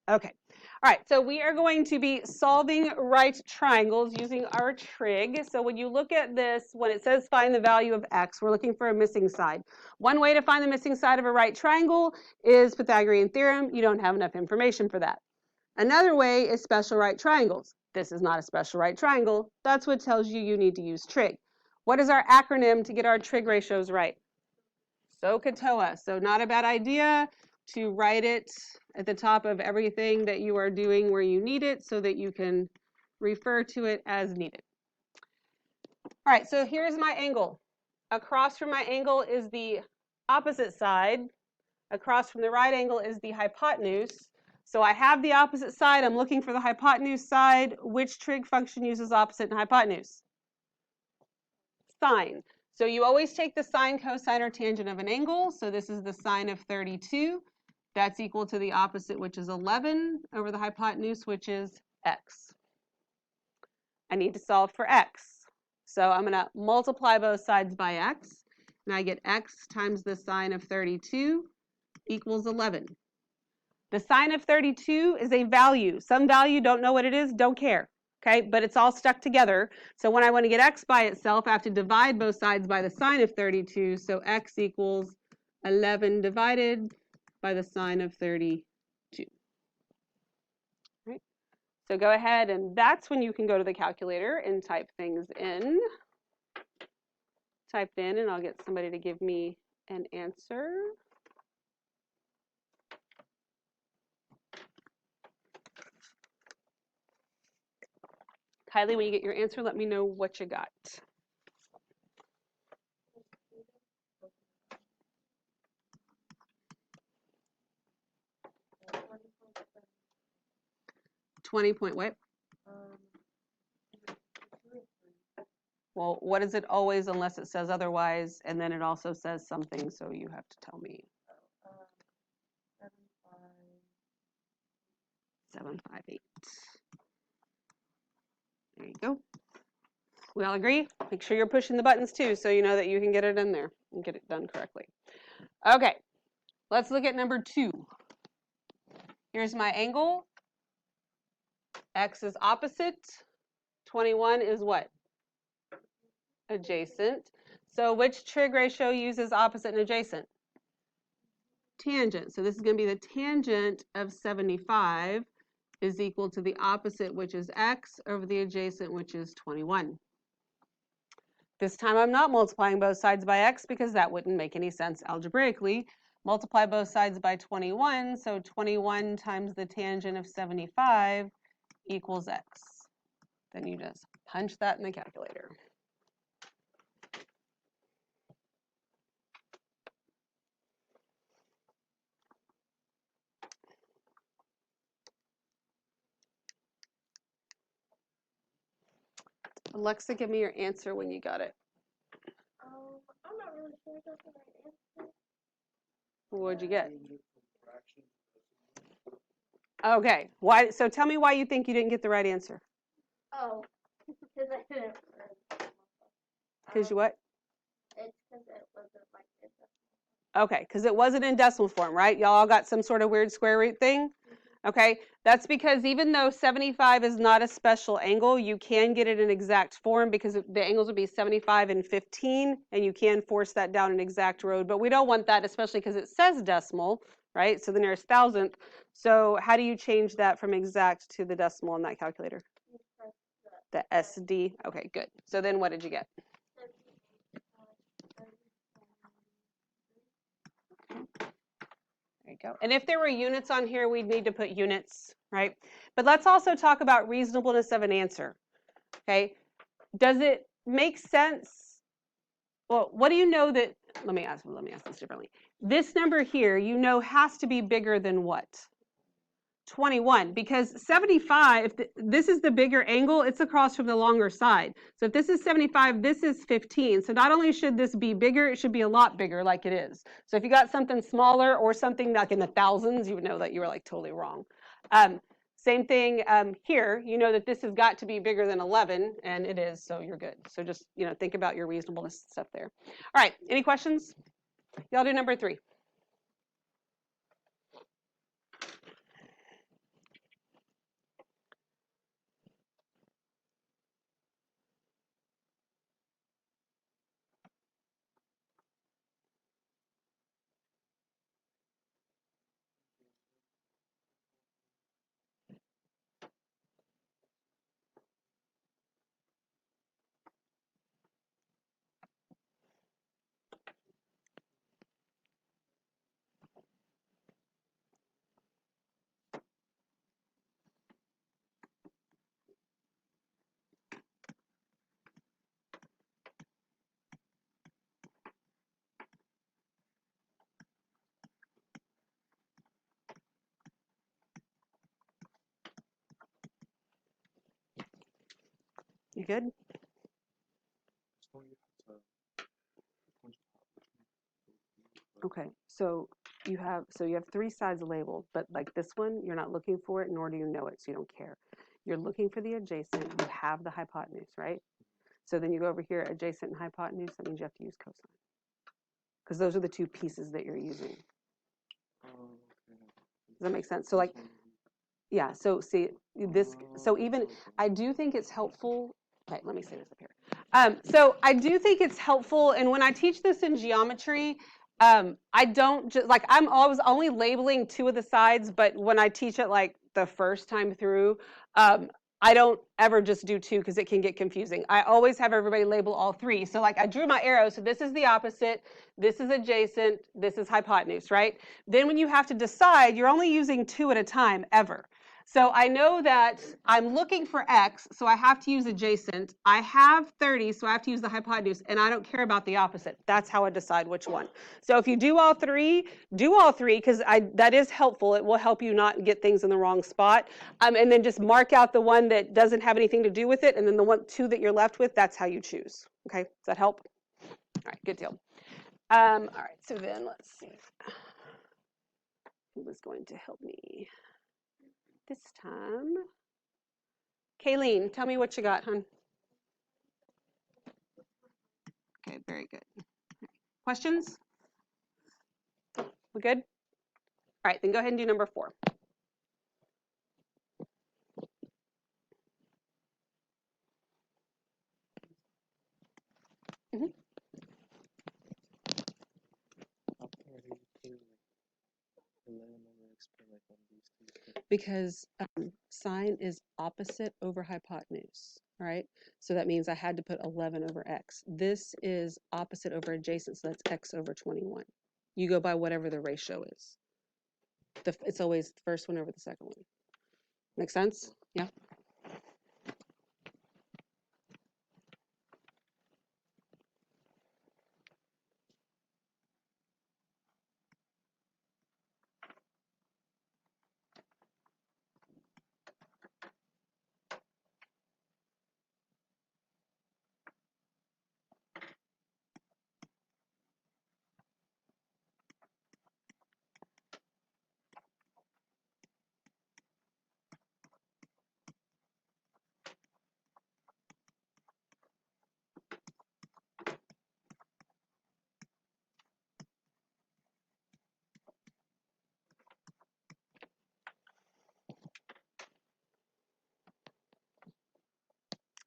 Okay. All right, so we are going to be solving right triangles using our trig. So when you look at this, when it says find the value of x, we're looking for a missing side. One way to find the missing side of a right triangle is Pythagorean theorem. You don't have enough information for that. Another way is special right triangles. This is not a special right triangle. That's what tells you you need to use trig. What is our acronym to get our trig ratios right? SOHCAHTOA. So not a bad idea to write it at the top of everything that you are doing where you need it so that you can refer to it as needed. All right, so here's my angle. Across from my angle is the opposite side. Across from the right angle is the hypotenuse. So I have the opposite side. I'm looking for the hypotenuse side. Which trig function uses opposite and hypotenuse? Sine. So you always take the sine, cosine, or tangent of an angle. So this is the sine of 32. That's equal to the opposite, which is 11, over the hypotenuse, which is x. I need to solve for x. So I'm going to multiply both sides by x, and I get x times the sine of 32 equals 11. The sine of 32 is a value. Some value, don't know what it is, don't care. Okay, but it's all stuck together. So when I want to get x by itself, I have to divide both sides by the sine of 32. So x equals 11 divided by the sine of 32. Right? So go ahead, and that's when you can go to the calculator and type things in. Type in, and I'll get somebody to give me an answer. Kylie, when you get your answer, let me know what you got. Point what? Well, what is it always unless it says otherwise, and then it also says something, so you have to tell me. 758. There you go. We all agree? Make sure you're pushing the buttons too, so you know that you can get it in there and get it done correctly. Okay, let's look at number 2. Here's my angle. X is opposite. 21 is what? Adjacent. So which trig ratio uses opposite and adjacent? Tangent. So this is going to be the tangent of 75 is equal to the opposite, which is x, over the adjacent, which is 21. This time I'm not multiplying both sides by x because that wouldn't make any sense algebraically. Multiply both sides by 21, so 21 times the tangent of 75 equals x. Then you just punch that in the calculator. Alexa, give me your answer when you got it. I'm not really sure if that's the right answer. What'd you get? Okay. Why? So tell me why you think you didn't get the right answer. Oh, because I didn't. Because you what? It's because it wasn't like this. Okay, because it wasn't in decimal form, right? Y'all got some sort of weird square root thing? Okay, that's because even though 75 is not a special angle, you can get it in exact form because the angles would be 75 and 15, and you can force that down an exact road, but we don't want that, especially because it says decimal, right? So the nearest thousandth. So how do you change that from exact to the decimal in that calculator? The SD. Okay, good. So then what did you get? There you go. And if there were units on here, we'd need to put units, right? But let's also talk about reasonableness of an answer, okay? Does it make sense? Well, what do you know that, let me ask this differently. This number here, you know, has to be bigger than what? 21, because 75, if this is the bigger angle, it's across from the longer side. So if this is 75, this is 15. So not only should this be bigger, it should be a lot bigger like it is. So if you got something smaller or something like in the thousands, you would know that you were like totally wrong. Same thing here, you know that this has got to be bigger than 11, and it is, so you're good. So just, you know, think about your reasonableness stuff there. All right, any questions? Y'all do number 3. You good? Okay, so you have three sides labeled, but like this one, you're not looking for it, nor do you know it, so you don't care. You're looking for the adjacent, you have the hypotenuse, right? So then you go over here, adjacent and hypotenuse, that means you have to use cosine. Because those are the two pieces that you're using. Does that make sense? So like, yeah, so see, this, so even, I do think it's helpful, okay, let me say this up here. So I do think it's helpful, and when I teach this in geometry, I don't just, like, I'm always only labeling two of the sides, but when I teach it like the first time through, I don't ever just do two because it can get confusing. I always have everybody label all three. So like I drew my arrow, so this is the opposite, this is adjacent, this is hypotenuse, right? Then when you have to decide, you're only using two at a time ever. So I know that I'm looking for x, so I have to use adjacent. I have 30, so I have to use the hypotenuse, and I don't care about the opposite. That's how I decide which one. So if you do all three, because that is helpful. It will help you not get things in the wrong spot. And then just mark out the one that doesn't have anything to do with it, and then the two that you're left with, that's how you choose. Okay, does that help? All right, good deal. All right, so then let's see. Who was going to help me this time? Kayleen, tell me what you got, hon. Okay, very good. Questions? We good? All right, then go ahead and do number 4. Mm-hmm. Because sine is opposite over hypotenuse, all right? So that means I had to put 11 over x. This is opposite over adjacent, so that's x over 21. You go by whatever the ratio is. It's always the first one over the second one. Make sense? Yeah?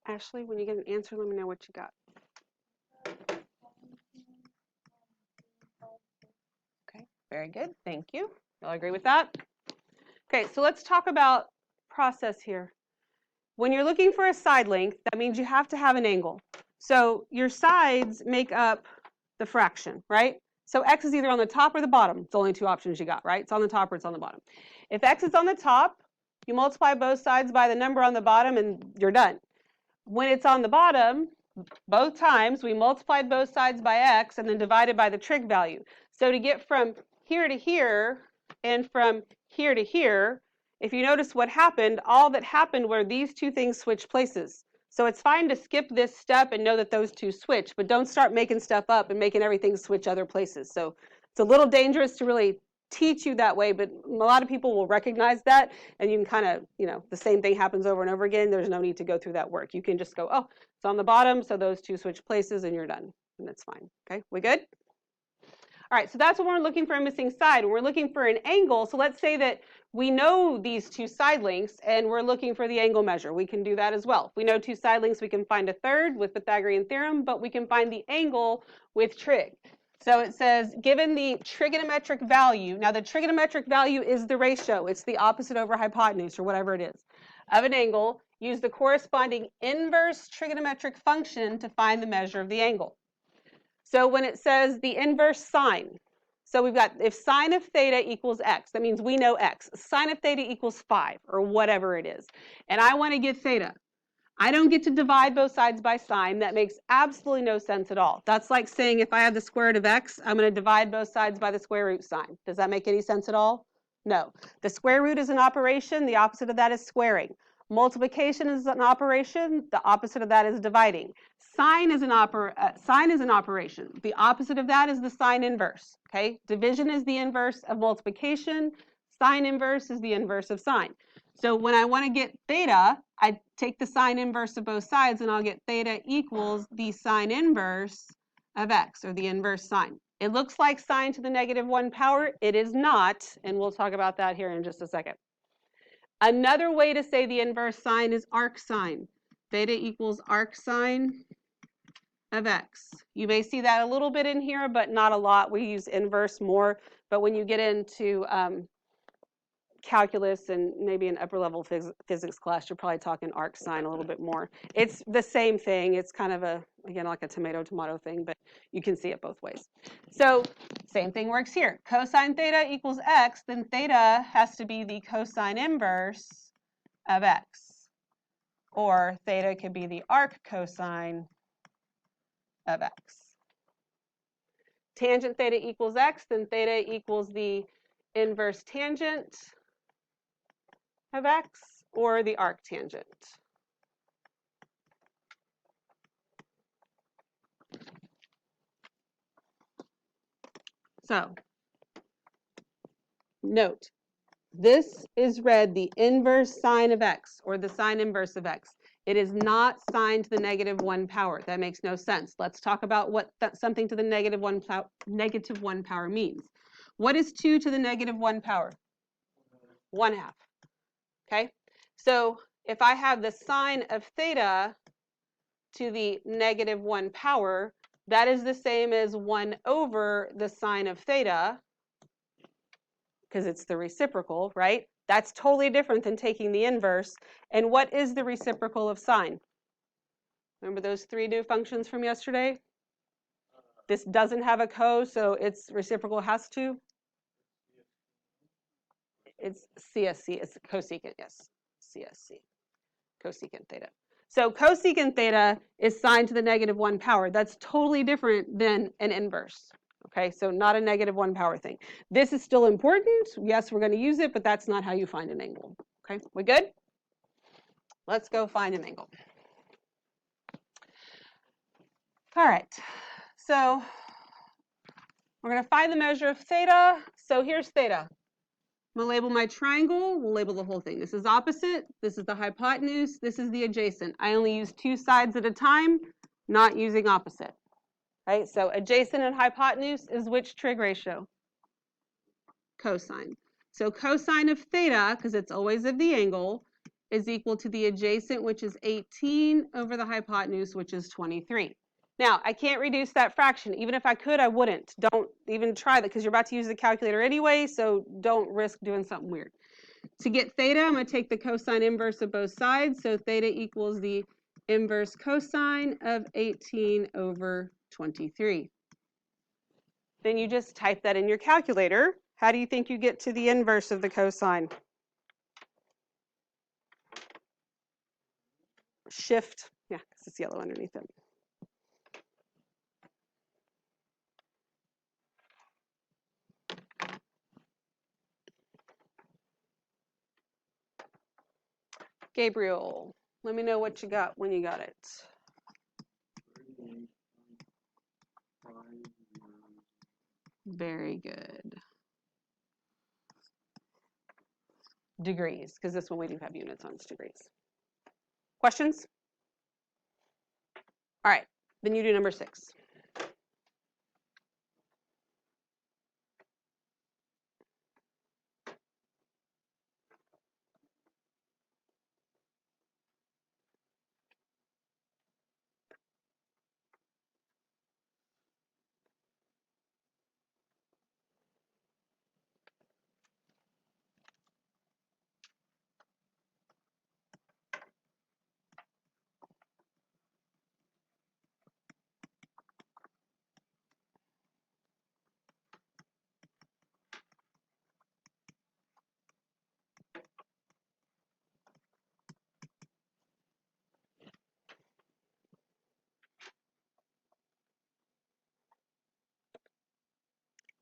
Ashley, when you get an answer, let me know what you got. Okay, very good. Thank you. Y'all agree with that? Okay, so let's talk about process here. When you're looking for a side length, that means you have to have an angle. So your sides make up the fraction, right? So x is either on the top or the bottom. It's only two options you got, right? It's on the top or it's on the bottom. If x is on the top, you multiply both sides by the number on the bottom and you're done. When it's on the bottom, both times we multiplied both sides by x and then divided by the trig value. So to get from here to here and from here to here, if you notice what happened, all that happened were these two things switched places. So it's fine to skip this step and know that those two switch, but don't start making stuff up and making everything switch other places. So it's a little dangerous to really teach you that way, but a lot of people will recognize that, and you can kind of, the same thing happens over and over again. There's no need to go through that work. You can just go, oh, it's on the bottom, so those two switch places, and you're done, and that's fine. Okay, we good? All right, so that's when we're looking for a missing side. When we're looking for an angle, so let's say that we know these two side lengths, and we're looking for the angle measure. We can do that as well. If we know two side lengths, we can find a third with Pythagorean theorem, but we can find the angle with trig. So it says, given the trigonometric value, now the trigonometric value is the ratio, it's the opposite over hypotenuse or whatever it is, of an angle, use the corresponding inverse trigonometric function to find the measure of the angle. So when it says the inverse sine, so we've got if sine of theta equals x, that means we know x. Sine of theta equals 5 or whatever it is, and I want to get theta. I don't get to divide both sides by sine. That makes absolutely no sense at all. That's like saying if I have the square root of x, I'm going to divide both sides by the square root sign. Does that make any sense at all? No. The square root is an operation. The opposite of that is squaring. Multiplication is an operation. The opposite of that is dividing. Sine is an operation. The opposite of that is the sine inverse. Okay, division is the inverse of multiplication. Sine inverse is the inverse of sine. So when I want to get theta, I take the sine inverse of both sides, and I'll get theta equals the sine inverse of x, or the inverse sine. It looks like sine to the -1 power. It is not, and we'll talk about that here in just a second. Another way to say the inverse sine is arc sine. Theta equals arc sine of x. You may see that a little bit in here, but not a lot. We use inverse more, but when you get into calculus and maybe an upper level physics class, you're probably talking arc sine a little bit more. It's the same thing. It's kind of again, like a tomato thing, but you can see it both ways. So same thing works here. Cosine theta equals x, then theta has to be the cosine inverse of x. Or theta could be the arc cosine of x. Tangent theta equals x, then theta equals the inverse tangent of x, or the arc tangent. So, note, this is read the inverse sine of x, or the sine inverse of x. It is not sine to the -1 power. That makes no sense. Let's talk about what something to the -1 power means. What is 2 to the -1 power? 1/2. Okay? So if I have the sine of theta to the -1 power, that is the same as 1 over the sine of theta, because it's the reciprocal, right? That's totally different than taking the inverse. And what is the reciprocal of sine? Remember those 3 new functions from yesterday? This doesn't have a co, so its reciprocal has to. It's CSC, it's cosecant, yes. CSC, cosecant theta. So cosecant theta is sine to the -1 power. That's totally different than an inverse. Okay, so not a -1 power thing. This is still important. Yes, we're going to use it, but that's not how you find an angle. Okay, we good? Let's go find an angle. All right, so we're going to find the measure of theta. So here's theta. I'm going to label my triangle. We'll label the whole thing. This is opposite. This is the hypotenuse. This is the adjacent. I only use 2 sides at a time, not using opposite. Right? So adjacent and hypotenuse is which trig ratio? Cosine. So cosine of theta, because it's always of the angle, is equal to the adjacent, which is 18, over the hypotenuse, which is 23. Now, I can't reduce that fraction. Even if I could, I wouldn't. Don't even try that, because you're about to use the calculator anyway, so don't risk doing something weird. To get theta, I'm going to take the cosine inverse of both sides. So theta equals the inverse cosine of 18 over 23. Then you just type that in your calculator. How do you think you get to the inverse of the cosine? Shift. Yeah, because it's yellow underneath it. Gabriel, let me know what you got when you got it. Very good. Degrees, because this one we do have units on, it's degrees. Questions? All right, then you do number 6.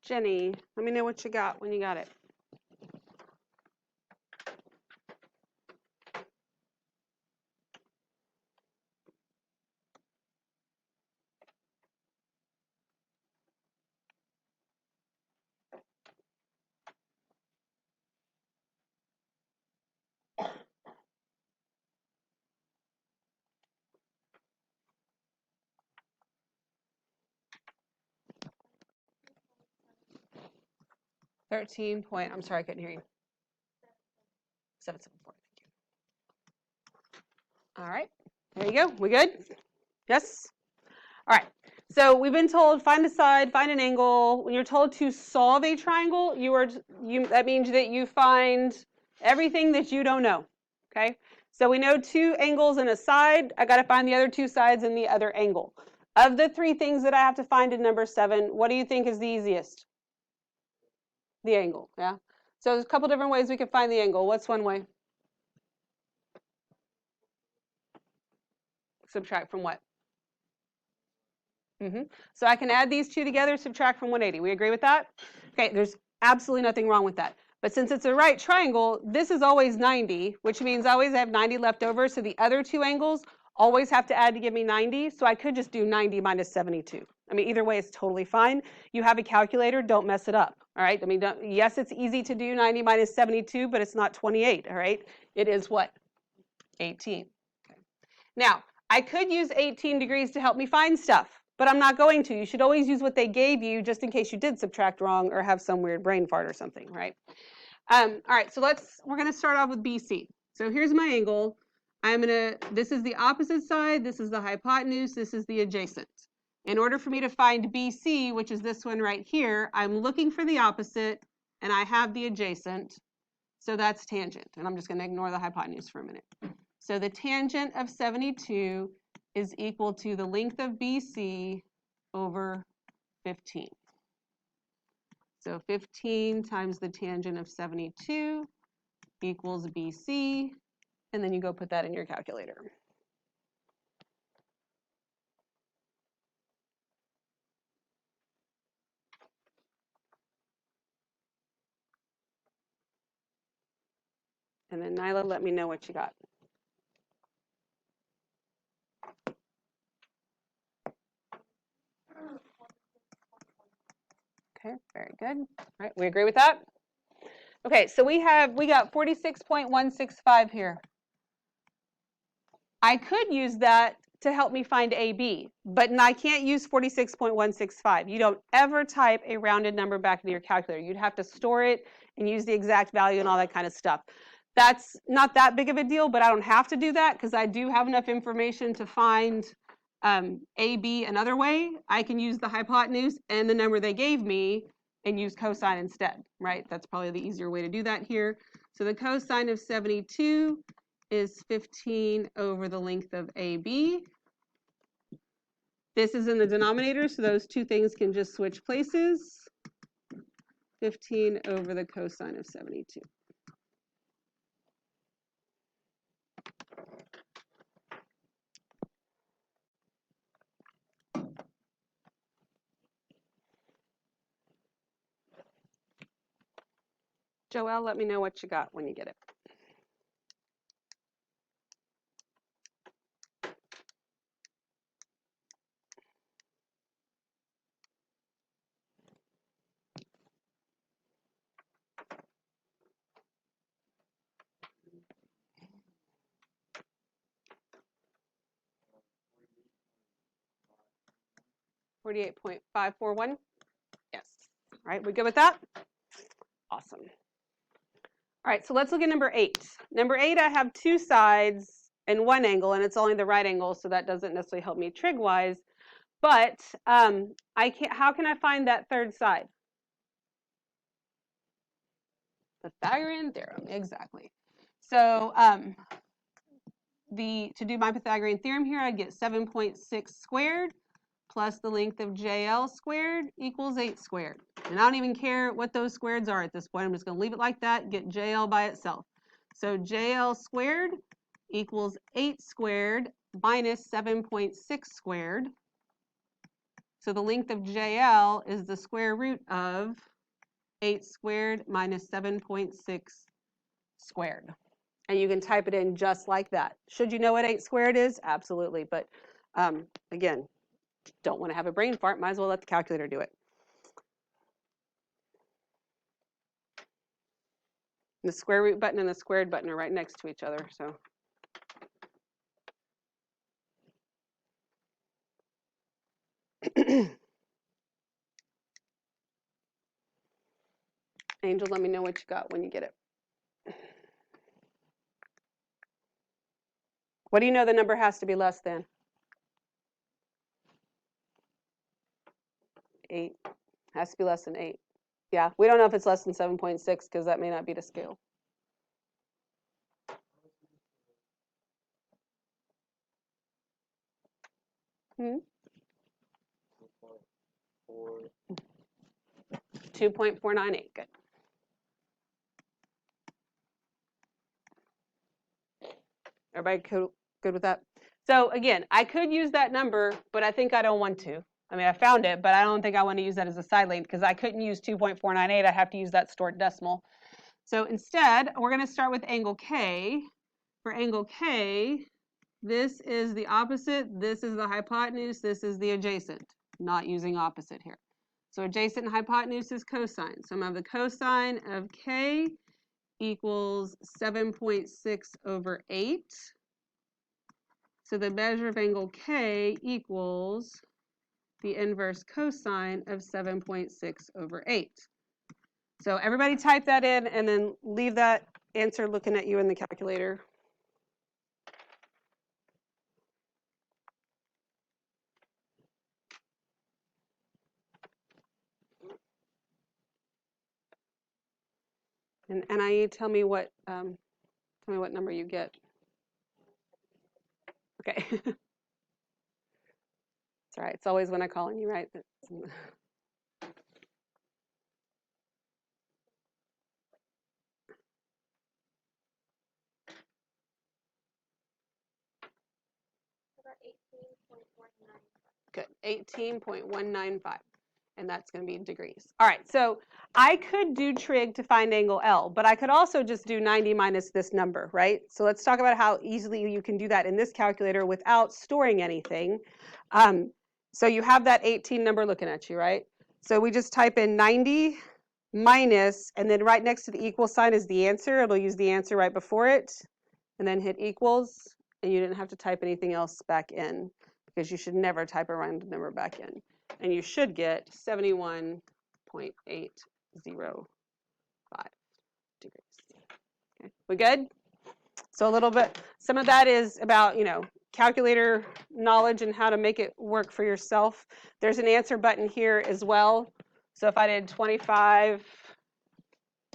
Jenny, let me know what you got when you got it. 13 point, I'm sorry, I couldn't hear you. 774. All right, there you go. We good? Yes? All right. So we've been told find a side, find an angle. When you're told to solve a triangle, that means that you find everything that you don't know. Okay? So we know 2 angles and a side. I got to find the other 2 sides and the other angle. Of the 3 things that I have to find in number 7, what do you think is the easiest? The angle, yeah? So there's a couple different ways we can find the angle. What's one way? Subtract from what? So I can add these 2 together, subtract from 180. We agree with that? Okay, there's absolutely nothing wrong with that. But since it's a right triangle, this is always 90, which means I always have 90 left over. So the other 2 angles always have to add to give me 90. So I could just do 90 minus 72. I mean, either way is totally fine. You have a calculator, don't mess it up. All right? I mean, yes, it's easy to do 90 minus 72, but it's not 28. All right? It is what? 18. Okay. Now, I could use 18 degrees to help me find stuff, but I'm not going to. You should always use what they gave you just in case you did subtract wrong or have some weird brain fart or something, right? All right, so we're going to start off with BC. So here's my angle. This is the opposite side, this is the hypotenuse, this is the adjacent. In order for me to find BC, which is this one right here, I'm looking for the opposite, and I have the adjacent, so that's tangent. And I'm just going to ignore the hypotenuse for a minute. So the tangent of 72 is equal to the length of BC over 15. So 15 times the tangent of 72 equals BC, and then you go put that in your calculator. And then Nyla, let me know what you got. Okay, very good. All right, we agree with that? Okay, so we got 46.165 here. I could use that to help me find AB, but I can't use 46.165. You don't ever type a rounded number back into your calculator. You'd have to store it and use the exact value and all that kind of stuff. That's not that big of a deal, but I don't have to do that because I do have enough information to find AB another way. I can use the hypotenuse and the number they gave me and use cosine instead, right? That's probably the easier way to do that here. So the cosine of 72 is 15 over the length of AB. This is in the denominator, so those 2 things can just switch places. 15 over the cosine of 72. Joelle, let me know what you got when you get it. $48.541. Yes. All right, we good with that? Awesome. All right, so let's look at number 8. Number 8, I have 2 sides and 1 angle, and it's only the right angle, so that doesn't necessarily help me trig-wise. But how can I find that third side? Pythagorean theorem, exactly. So to do my Pythagorean theorem here, I'd get 7.6 squared plus the length of JL squared equals 8 squared. And I don't even care what those squareds are at this point. I'm just going to leave it like that, get JL by itself. So JL squared equals 8 squared minus 7.6 squared. So the length of JL is the square root of 8 squared minus 7.6 squared. And you can type it in just like that. Should you know what 8 squared is? Absolutely. But again, don't want to have a brain fart, might as well let the calculator do it. The square root button and the squared button are right next to each other, so. Angel, let me know what you got when you get it. What do you know the number has to be less than? 8. Has to be less than 8. Yeah, we don't know if it's less than 7.6 because that may not be to scale. Hmm? 2.498, good. Everybody good with that? So again, I could use that number, but I think I don't want to. I mean, I found it, but I don't think I want to use that as a side length because I couldn't use 2.498. I have to use that stored decimal. So instead, we're going to start with angle K. For angle K, this is the opposite, this is the hypotenuse, this is the adjacent. Not using opposite here. So adjacent and hypotenuse is cosine. So I'm going to have the cosine of K equals 7.6 over 8. So the measure of angle K equals the inverse cosine of 7.6 over 8. So everybody type that in and then leave that answer looking at you in the calculator. And NIE, tell me what number you get. Okay. It's all right. It's always when I call on you, right? Good. 18.195. And that's going to be degrees. All right, so I could do trig to find angle L, but I could also just do 90 minus this number, right? So let's talk about how easily you can do that in this calculator without storing anything. So you have that 18 number looking at you, right? So we just type in 90 minus, and then right next to the equal sign is the answer. It'll use the answer right before it, and then hit equals, and you didn't have to type anything else back in because you should never type a random number back in. And you should get 71.805 degrees. Okay, we good? So a little bit, some of that is about, calculator knowledge and how to make it work for yourself. There's an answer button here as well. So if I did 25,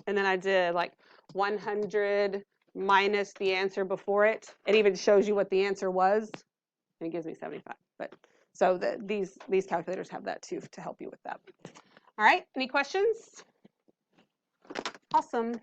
and then I did like 100 minus the answer before it, it even shows you what the answer was, and it gives me 75. But so these calculators have that too to help you with that. All right, any questions? Awesome.